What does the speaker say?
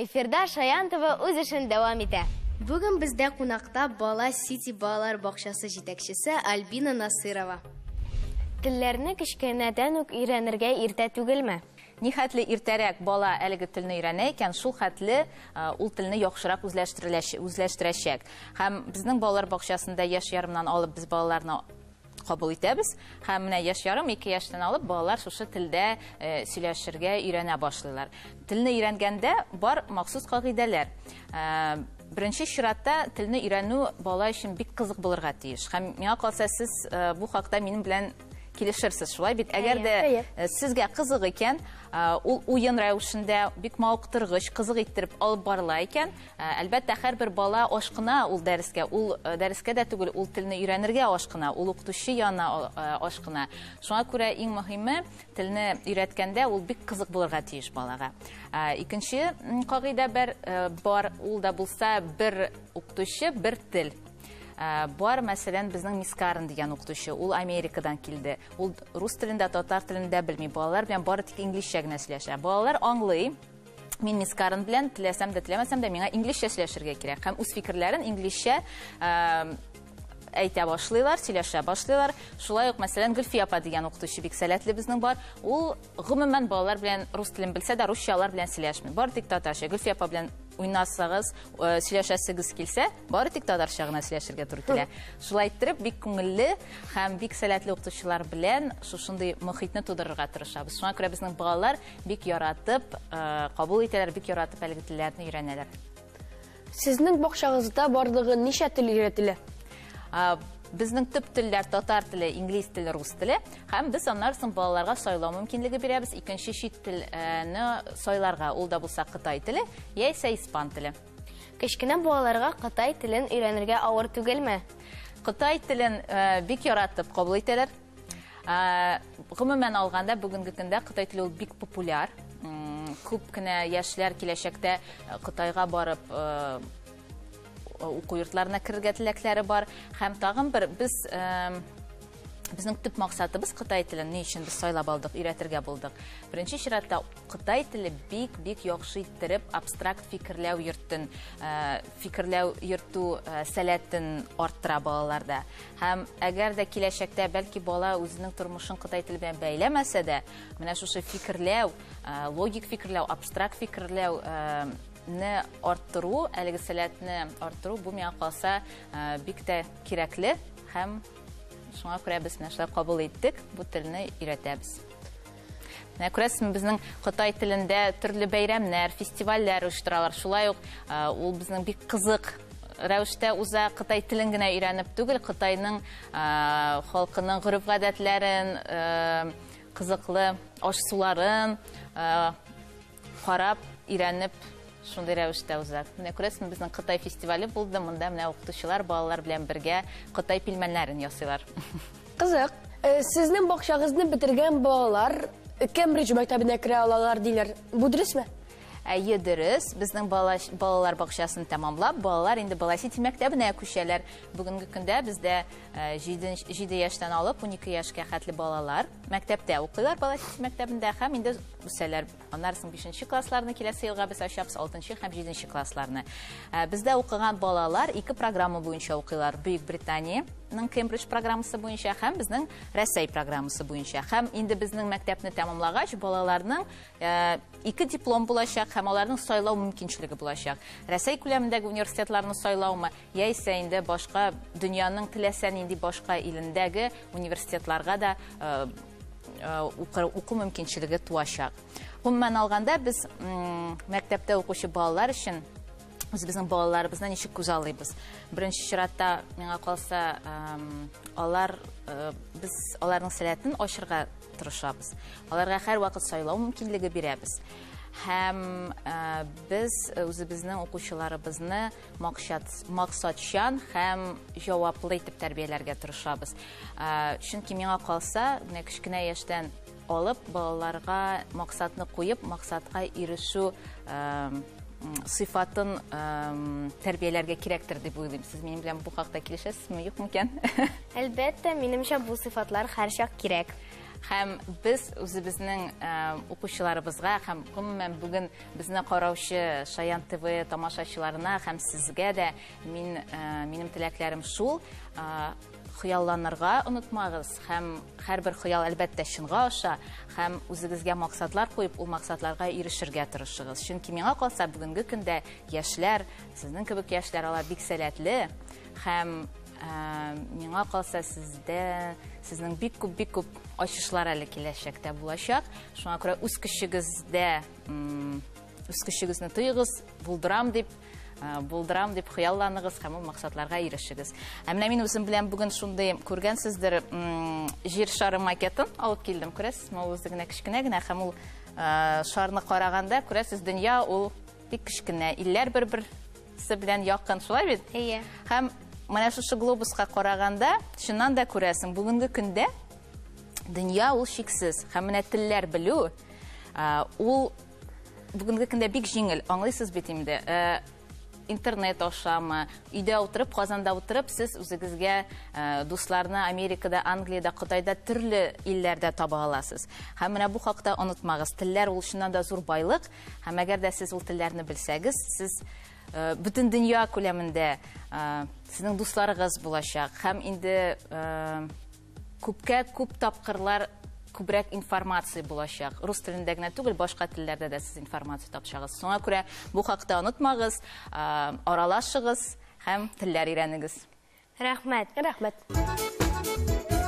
Эфирда Шаянтова үз эшен дәвам итә. Бүген бездә кунакта Бала Сити балалар бакчасы җитәкчесе Альбина Насырова. Телләрне кечкенәдән үк өйрәнергә иртә түгелме? Ни хәтле иртәрәк бала әлеге телне өйрәнә икән, шул хәтле ул телне яхшырак үзләштерәчәк. Һәм безнең балалар бакчасында яшь ярымнан алып без балаларны кабул итәбез. Һәм менә яшь ярым 2 яшьтән алып балалар шушы телдә сөйләшергә өйрәнә башлыйлар. Телне өйрәнгәндә бар махсус кагыйдәләр. Беренче чиратта телне өйрәнү бала өчен бик кызык булырга тиеш. Һәм миңа калса сез бу хакта минем белән килешерсез, шулай бит. Әгәр дә сезгә кызык икән, ул уен рәвешендә бик мавыктыргыч, кызык иттереп алып барыла икән, әлбәттә һәрбер бала ашкына ул дәрескә дә түгел, ул телне өйрәнергә ашкына, ул укытучы янына ашкына. Шуңа күрә иң мөһиме телне өйрәткәндә ул бик кызык булырга тиеш балага. Икенче кагыйдә бар, ул да булса бер укытучы, бер тел. Бар, мәсәлән, безнең Мискарын дигән укытучы, ул Америкадан килде. Ул рус телендә, татар телендә белми, балалар белән бары тик инглизчә генә сөйләшә. Балалар аңлый. Мин Мискарын белән теләсәм дә, теләмәсәм дә миңа инглизчә сөйләшергә кирәк. Һәм үз фикерләрен инглизчә әйтә башлыйлар, сөйләшә башлыйлар. Шулай ук, мәсәлән, Гөлфия апа дигән укытучы бик сәләтле безнең бар. Ул гомумән балалар белән рус телен белсә дә, русчалар белән сөйләшми. Бары тик татарча. Гөлфия апа белән уйнасагыз, сөйләшәсегез килсә, бары тик татарча гына сөйләшергә туры килә. Шулай итеп, бик күңелле һәм бик сәләтле укытучылар белән шушындый мөхитне тудырырга тырышабыз. Шуңа күрә безнең балалар бик яратып кабул итәләр, бик яратып әлеге телләрне өйрәнәләр. Сезнең бакчагызда барлыгы ничә тел өйрәтелә? Безнең төп телләр татар теле, инглиз теле, рус теле. Һәм без аннан балаларга сайлау мөмкинлеге бирәбез. Икенче чит телне сайларга, ул да булса Кытай теле, яисә испан теле. Кечкенә балаларга Кытай телен өйрәнергә авыр түгелме? Кытай телен бик яратып кабул итәләр. Гомумән алганда бүгенге көндә Кытай теле ул бик популяр. Күп кенә яшьләр киләчәктә Кытайга барып уку йортларына керергә теләкләре бар. Һәм тагын бер безнең төп максатыбыз Кытай телен ни өчен без сайлап алдык, өйрәтергә булдык. Беренче чиратта Кытай теле бик яхшы иттереп абстракт фикерләү йөртү сәләтен арттыра балаларда. Һәм әгәр дә киләчәктә бәлки бала үзенең тормышын Кытай теле белән бәйләмәсә дә, менә шушы фикерләү, логик фикерләү, абстракт фикерләү не арттыру, әлеге сәләтне арттыру, бу миңа калса бик тә кирәкле, һәм шуңа күрә без менә кабул иттек, бу телне өйрәтәбез. Менә күрәсезме, безнең Кытай телендә төрле бәйрәмнәр, фестивальләр оештыралар. Шулай ук ул безнең бик кызык рәвештә уза, Кытай телен генә өйрәнеп түгел, Кытайның халкының гореф-гадәтләрен, кызыклы аш-суларын карап, өйрәнеп шундый рәвештә уза. Менә күрәсезме, безнең Кытай фестивале булды, монда менә укытучылар балалар белән бергә Кытай пилмәннәрен ясыйлар. Кызык. Сезнең бакчагызны бетергән балалар Кембридж мәктәбенә керә алалар диләр. Бу дөресме? Әйе, дөрес. Безнең балалар бакчасын тәмамлап, балалар инде Бала Сити мәктәбенә күчәләр. Бүгенге көндә бездә 7 яшьтән алып 12 яшькә хәтле балалар мәктәптә укыйлар, Бала Сити мәктәбендә, һәм инде үсәләр. Аннан соң 5нче классларны киләсе елга без ачабыз, 6нчы һәм 7нче классларны. Бездә укыган балалар 2 программа буенча укыйлар. Бөек Британияның Кембридж программасы буенча һәм безнең Рәсәй программасы буенча. Һәм инде безнең мәктәпне тәмамлагач, балаларның 2 диплом булачак, һәм аларның сайлау мөмкинчелеге булачак. Рәсәй күләмендәге университетларны сайлаумы, яисә инде башка дөньяның теләсә нинди башка илендәге университетларга да уку мөмкинчелеге туачак. Гомумән алганда без мәктәптә укучы балалар өчен безнең балаларыбызны ничек күз алыйбыз? Беренче чиратта миңа калса без аларның сәләтен ачырга тырышабыз. Аларга һәр вакыт сайлау мөмкинлеге бирәбез. Һәм без үзебезнең укучыларыбызны максатчан һәм җаваплы итеп тәрбияләргә тырышабыз. Чөнки миңа калса, кечкенә яшьтән алып балаларга максатны куеп, максатка ирешү сыйфатын тәрбияләргә кирәктер дип уйлыйм. Сез минем белән бу хакта килешәсезме, юкмы икән? Әлбәттә, минемчә бу сыйфатлар һәрчак кирәк. Һәм без үзебезнең укучыларыбызга һәм гомумән бүген безне караучы Шаян ТВ тамашачыларына һәм сезгә дә минем теләкләрем шул. Хыялланырга онытмагыз һәм һәрбер хыял әлбәттә чынга аша һәм үзегезгә максатлар куеп, ул максатларга ирешергә тырышыгыз. Чөнки миңа калса бүгенге көндә яшьләр, сезнең кебек яшьләр алар бик сәләтле һәм миңа калса сезнең бик күп ачышлар әле киләчәктә булачак. Шуңа күрә үз көчегезне тыйгыз, булдырам дип хыялланыгыз һәм ул максатларга ирешегез. Менә мин үзем белән бүген шундый күргәнсездер, җир шары макетын алып килдем. Күрәсез, ул үзе кечкенә генә һәм ул шарны караганда, күрәсез, дөнья ул бик кечкенә, илләр бер-берсе белән якын, шулай бит? Әйе. Һәм менә шушы глобуска караганда, чыннан да күрәсең, бүгенге көндә дөнья ул чиксез. Һәм менә телләр белү, ул бүгенге көндә бик җиңел, аңлыйсыз бит инде. Интернет ашамы, өйдә утырып, Казанда утырып, сез үзегезгә дусларны Америкада, Англиядә, Кытайда, төрле илләрдә таба аласыз. Һәм менә бу хакта онытмагыз, телләр ул чыннан да зур байлык, һәм әгәр дә сез ул телләрне белсәгез, сез бүтән дөнья күләмендә сезнең дусларыгыз булачак һәм инде күп тапкырлар күбрәк информация булачак. Рус телендә генә түгел, башка телләрдә дә сез информация тапшагыз. Соңа күрә бу хакта онытмагыз, аралашыгыз һәм телләр өйрәнегез. Рәхмәт. Рәхмәт.